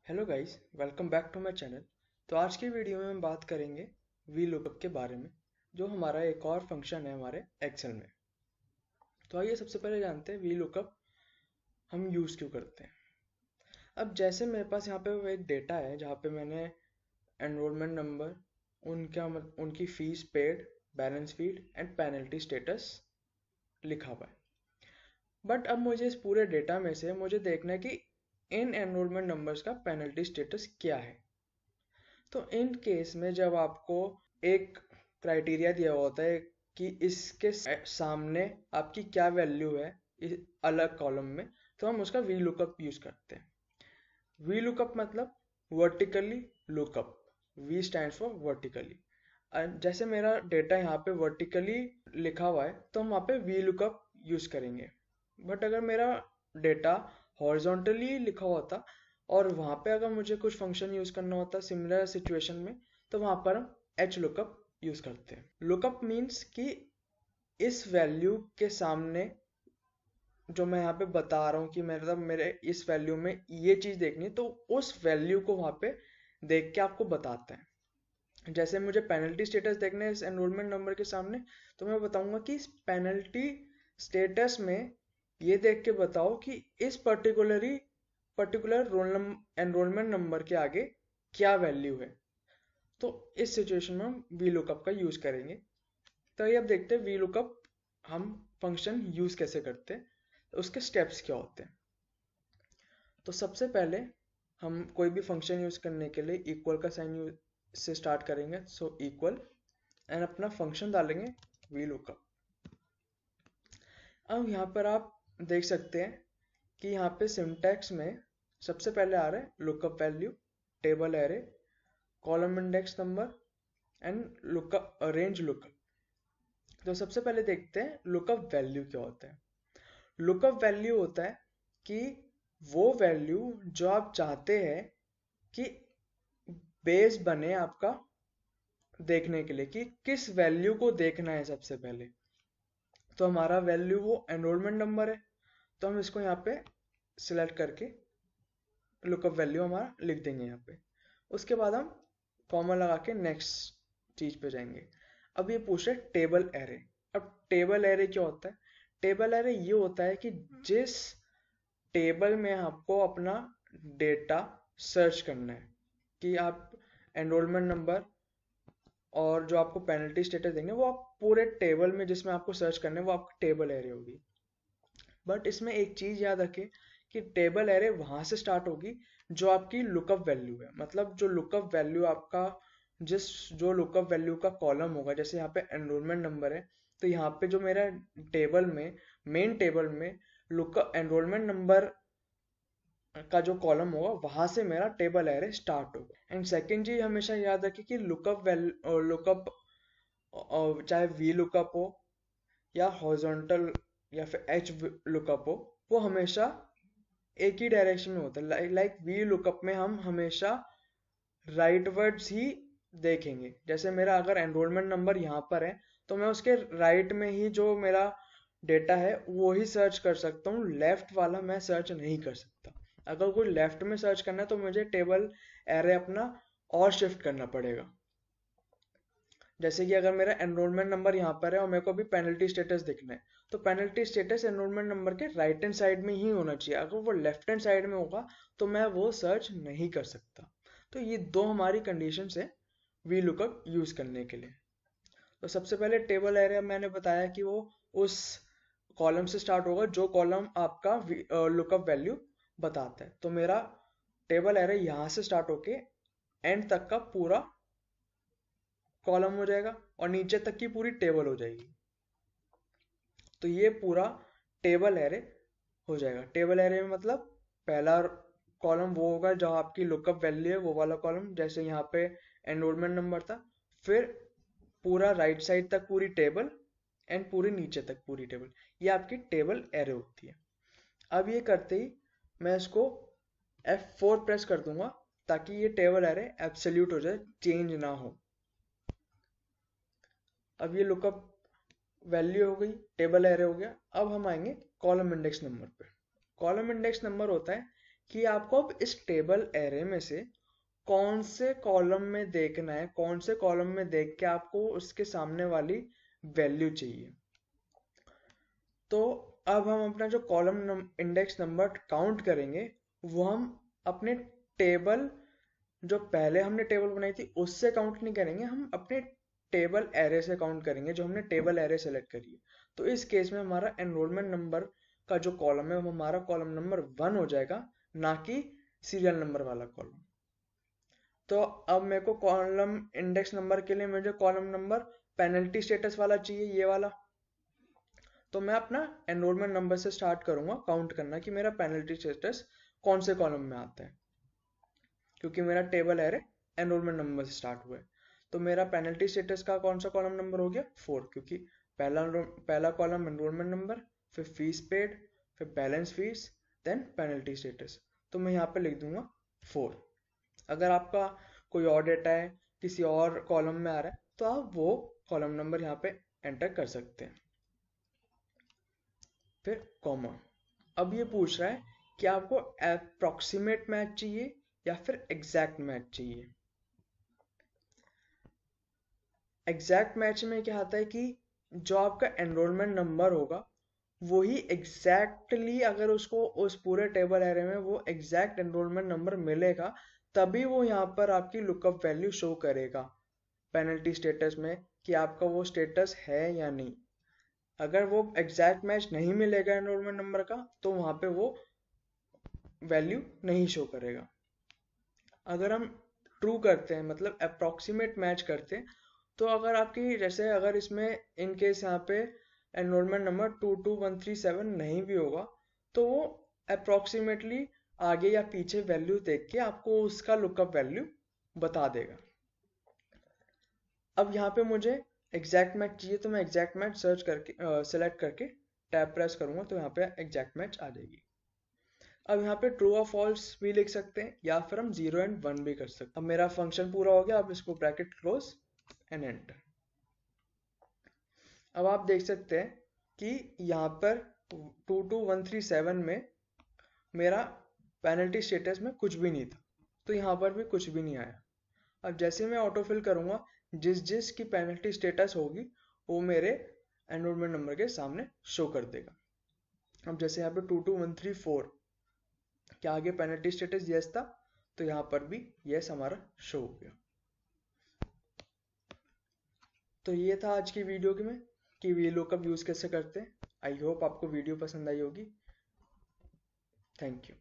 Hello guys, welcome back to my channel. तो आज की वीडियो में हम बात करेंगे वी लुकअप के बारे में, जो हमारा एक और फंक्शन है हमारे एक्सेल में। तो आइए सबसे पहले जानते हैं वी लुकअप हम यूज़ क्यों करते हैं। अब जैसे मेरे पास यहाँ पे वो एक डेटा है जहाँ पे मैंने एनरोलमेंट नंबर, उनकी fees paid, balance sheet and penalty status लिखा हुआ है। बट अब मुझे इस पूरे डेटा में से मुझे देखना है कि इन एनरोलमेंट नंबर्स का पेनल्टी स्टेटस क्या है। तो इन केस में जब आपको एक क्राइटेरिया दिया होता है कि इसके सामने आपकी क्या वैल्यू है इस अलग कॉलम में, तो हम उसका वी लुकअप यूज करते हैं। वी लुकअप मतलब vertically lookup. V stands for vertically. जैसे मेरा डेटा यहाँ पे वर्टिकली लिखा हुआ है तो हम वहाँ पे वी लुकअप यूज करेंगे। बट अगर मेरा डेटा हॉरिजॉन्टली लिखा हुआ था और वहाँ पे अगर मुझे कुछ फंक्शन यूज करना होता सिमिलर सिचुएशन में, तो वहाँ पर हम एच लुकअप यूज करते हैं। लुकअप मीन्स कि इस वैल्यू के सामने जो मैं यहाँ पे बता रहा हूँ कि मतलब मेरे इस वैल्यू में ये चीज देखनी है, तो उस वैल्यू को वहाँ पे देख के आपको बताता है। जैसे मुझे पेनल्टी स्टेटस देखना है इस एनरोलमेंट नंबर के सामने, तो मैं बताऊंगा कि इस पेनल्टी स्टेटस में ये देख के बताओ कि इस पर्टिकुलर एनरोलमेंट नंबर के आगे क्या वैल्यू है। तो इस सिचुएशन में हम वी लुकअप का यूज करेंगे। तो ये अब देखते हैं वी लुकअप हम फंक्शन यूज कैसे करते हैं, तो उसके स्टेप्स क्या होते हैं। तो सबसे पहले हम कोई भी फंक्शन यूज करने के लिए इक्वल का साइन यूज से स्टार्ट करेंगे। सो इक्वल एंड अपना फंक्शन डालेंगे वी लुकअप। अब यहाँ पर आप देख सकते हैं कि यहाँ पे सिंटैक्स में सबसे पहले आ रहा है lookup value, table array, column index number and lookup range lookup. तो सबसे पहले देखते हैं लुकअप वैल्यू क्या होता है। लुकअप वैल्यू होता है कि वो वैल्यू जो आप चाहते हैं कि बेस बने आपका देखने के लिए कि किस वैल्यू को देखना है सबसे पहले। तो हमारा वैल्यू वो एनरोलमेंट नंबर है, तो हम इसको यहाँ पे सिलेक्ट करके लुकअप वैल्यू हमारा लिख देंगे यहाँ पे। उसके बाद हम कॉमा लगा के नेक्स्ट चीज पे जाएंगे। अब ये पूछ रहे टेबल एरे। अब टेबल एरे क्या होता है? टेबल एरे ये होता है कि जिस टेबल में आपको अपना डेटा सर्च करना है, कि आप एनरोलमेंट नंबर और जो आपको पेनल्टी स्टेटस देंगे वो आप पूरे टेबल में जिसमें आपको सर्च करना है वो आपकी टेबल एरे होगी। बट इसमें एक चीज याद रखें कि टेबल एरे वहां से स्टार्ट होगी जो आपकी लुकअप वैल्यू है। मतलब जो लुकअप वैल्यू आपका जो लुकअप वैल्यू का कॉलम होगा, जैसे यहाँ पे एनरोलमेंट नंबर है, तो यहाँ पे जो मेरा टेबल में मेन टेबल में लुकअप एनरोलमेंट नंबर का जो कॉलम होगा वहां से मेरा टेबल एरे स्टार्ट होगा। एंड सेकेंड चीज हमेशा याद रखें कि लुकअप चाहे वी लुकअप हो या हॉरिजॉन्टल या फिर एच लुकअप हो, वो हमेशा एक ही डायरेक्शन में होता है। लाइक वी लुकअप में हम हमेशा राइट वर्ड्स ही देखेंगे। जैसे मेरा अगर एनरोलमेंट नंबर यहाँ पर है तो मैं उसके राइट में ही जो मेरा डेटा है वो ही सर्च कर सकता हूँ, लेफ्ट वाला मैं सर्च नहीं कर सकता। अगर कोई लेफ्ट में सर्च करना है तो मुझे टेबल एरे अपना और शिफ्ट करना पड़ेगा। जैसे कि अगर मेरा एनरोलमेंट नंबर यहाँ पर है और मेरे को भी पेनल्टी स्टेटस दिखना है, तो पेनल्टी स्टेटस एनरोलमेंट नंबर के राइट हैंड साइड में ही होना चाहिए। अगर वो लेफ्ट हैंड साइड में होगा तो मैं वो सर्च नहीं कर सकता। तो ये दो हमारी कंडीशंस है वी लुकअप यूज करने के लिए। तो सबसे पहले टेबल एरे मैंने बताया कि वो उस कॉलम से स्टार्ट होगा जो कॉलम आपका लुकअप वैल्यू बताता है। तो मेरा टेबल एरे यहाँ से स्टार्ट होके एंड तक का पूरा कॉलम हो जाएगा और नीचे तक की पूरी टेबल हो जाएगी। तो ये पूरा टेबल एरे हो जाएगा। टेबल एरे में मतलब पहला कॉलम वो होगा जहाँ आपकी लुकअप वैल्यू है, वो वाला कॉलम, जैसे यहाँ पे एनरोलमेंट नंबर था। फिर पूरा राइट साइड तक पूरी टेबल एंड पूरे नीचे तक पूरी टेबल, ये आपकी टेबल एरे होती है। अब ये करते ही मैं इसको F4 प्रेस कर दूंगा ताकि ये टेबल एरे एब्सोल्यूट हो जाए, चेंज ना हो। अब ये लुकअप वैल्यू हो गई, टेबल एरे हो गया। अब हम आएंगे कॉलम इंडेक्स नंबर पे। कॉलम इंडेक्स नंबर होता है कि आपको अब इस टेबल एरे में से कौन से कॉलम में देखना है, कौन से कॉलम में देख के आपको उसके सामने वाली वैल्यू चाहिए। तो अब हम अपना जो कॉलम इंडेक्स नंबर काउंट करेंगे वो हम अपने टेबल, जो पहले हमने टेबल बनाई थी उससे काउंट नहीं करेंगे, हम अपने टेबल एरे से काउंट करेंगे जो हमने टेबल एरे सेलेक्ट करी है। तो इस केस में हमारा एनरोलमेंट नंबर का जो कॉलम है वो हमारा कॉलम नंबर 1 हो जाएगा, ना कि सीरियल नंबर वाला कॉलम। तो अब मेरे को कॉलम इंडेक्स नंबर के लिए मुझे कॉलम नंबर पेनल्टी स्टेटस वाला चाहिए, ये वाला। तो मैं अपना एनरोलमेंट नंबर से स्टार्ट करूंगा काउंट करना कि मेरा पेनल्टी स्टेटस कौन से कॉलम में आता है, क्योंकि मेरा टेबल एरे एनरोलमेंट नंबर से स्टार्ट हुआ है। तो मेरा पेनल्टी स्टेटस का कौन सा कॉलम नंबर हो गया, 4, क्योंकि पहला कॉलम एनरोलमेंट नंबर, फिर फीस पेड, फिर balance fees, then penalty status. तो मैं यहाँ पे लिख दूंगा 4। अगर आपका कोई और डेटा है किसी और कॉलम में आ रहा है तो आप वो कॉलम नंबर यहाँ पे एंटर कर सकते हैं। फिर कॉमा। अब ये पूछ रहा है कि आपको अप्रोक्सीमेट मैच चाहिए या फिर एग्जैक्ट मैच चाहिए। एग्जैक्ट मैच में क्या आता है कि जो आपका एनरोलमेंट नंबर होगा वही एग्जैक्टली, अगर उसको उस पूरे टेबल एरे में वो एग्जैक्ट एनरोलमेंट नंबर मिलेगा तभी वो यहाँ पर आपकी लुकअप वैल्यू शो करेगा पेनल्टी स्टेटस में कि आपका वो स्टेटस है या नहीं। अगर वो एग्जैक्ट मैच नहीं मिलेगा एनरोलमेंट नंबर का तो वहां पे वो वैल्यू नहीं शो करेगा। अगर हम ट्रू करते हैं, मतलब अप्रोक्सीमेट मैच करते हैं, तो अगर आपकी जैसे अगर इसमें इन केस यहाँ पे एनरोलमेंट नंबर 22137 नहीं भी होगा तो वो अप्रोक्सीमेटली आगे या पीछे वैल्यू देख के आपको उसका लुकअप वैल्यू बता देगा। अब यहाँ पे मुझे एग्जैक्ट मैच चाहिए तो मैं एग्जैक्ट मैच सर्च करके सेलेक्ट करके टैब प्रेस करूंगा तो यहाँ पे एग्जैक्ट मैच आ जाएगी। अब यहाँ पे ट्रू और फॉल्स भी लिख सकते हैं या फिर हम 0 एंड 1 भी कर सकते हैं। अब मेरा फंक्शन पूरा हो गया, अब इसको ब्रैकेट क्लोज एंड एंटर। अब आप देख सकते हैं कि यहाँ पर 22137 में मेरा पेनल्टी स्टेटस में कुछ भी नहीं था, तो यहाँ पर भी कुछ भी नहीं आया। अब जैसे मैं ऑटोफिल करूंगा जिस जिस की पेनल्टी स्टेटस होगी वो मेरे एनरोलमेंट नंबर के सामने शो कर देगा। अब जैसे यहाँ पे 22134 क्या आगे पेनल्टी स्टेटस यस था, तो यहाँ पर भी यस हमारा शो हो गया। तो ये था आज की वीडियो में कि VLOOKUP यूज कैसे करते हैं। आई होप आपको वीडियो पसंद आई होगी। Thank you.